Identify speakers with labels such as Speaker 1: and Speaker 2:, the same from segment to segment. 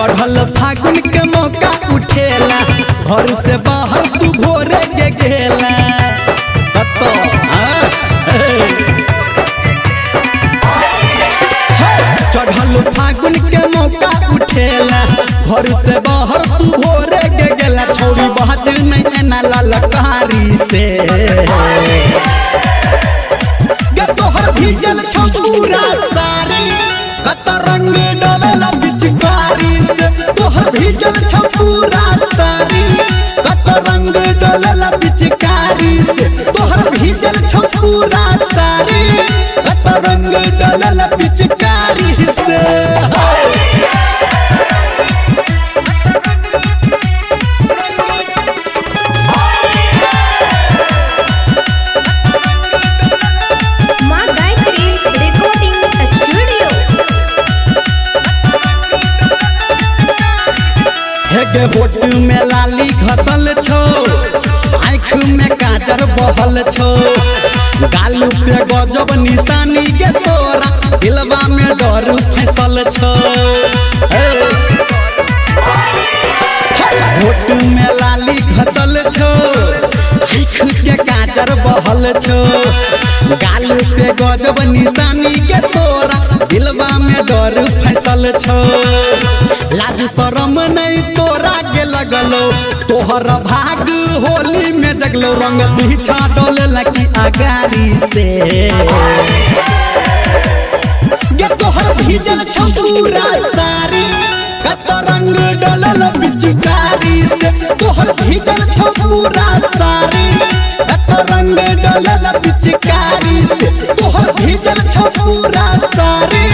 Speaker 1: चढ़ल फागुन के मौका उठेला घर से बाहर तू भोरे के गेला चढ़ल फागुन के मौका उठेला घर से बाहर तू भोरे के गेला छोरी बात नहीं एना ललकारी से गे तोहर भीजल छ पूरा सारी कत रंग डोलेला पिचकारी से तोहर भीजल छ पूरा सारी कत रंग डोलेला पिचकारी से तोहर भीजल छ पूरा सारी कत रंग डोलेला पिचकारी से होठ में लाली घसल छो आँख में काजर बहल छो गालू पे गजब निशानी के तोरा दिलवा में डर फैसल छो होठ में लाली घसल छो आँख के काजर बहल छो गालू पे गजब निशानी के तोरा दिलवा में डर फैसल छो लाज शरम नहीं तोरा के लगलो तोहर भाग होली में जगलो रंग पीछा डोले लगी अगारी से गे तोहर भीजल छ पूरा सारी कत रंग डोले पिचकारी से तोहर भीजल छ पूरा सारी कत रंग डोले पिचकारी से तोहर भीजल छ पूरा सारी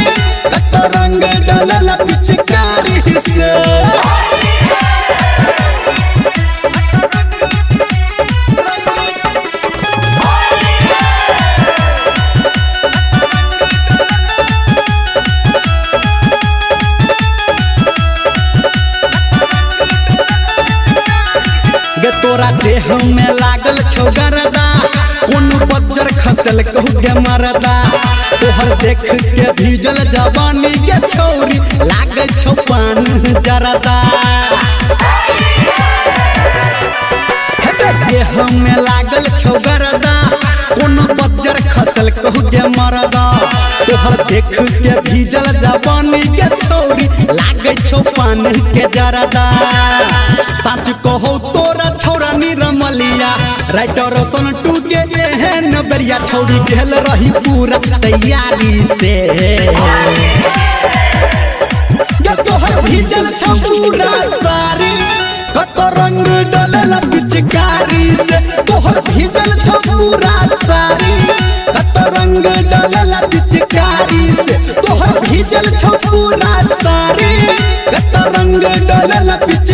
Speaker 1: कत रंग डोले पिचकारी से गे तोरा देह में लागल छौ गरदा कोनो बज्जर खसल कहू गे मरदा तोहर देख के भीजल जवानी के छौरी लागे छौ पान जरदा देह में लागल छौ गरदा कोनो बज्जर खसल कहू गे मरदा तोहर देख के भीजल जवानी के छौरी लागे छौ पान के जरदा सच कहो तोरा छौरा निरमलिया राइटर सन टू के एहन बेरिया छौरी गेल रही पूरा तैयारी से गे तोहर भीजल छ पूरा सारी कत रंग डोलेला पिचकारी से तोहर भीजल छ पूरा सारी कत रंग डोलेला पिचकारी से तोहर भीजल छ पूरा सारी कत रंग डोलेला पिचकारी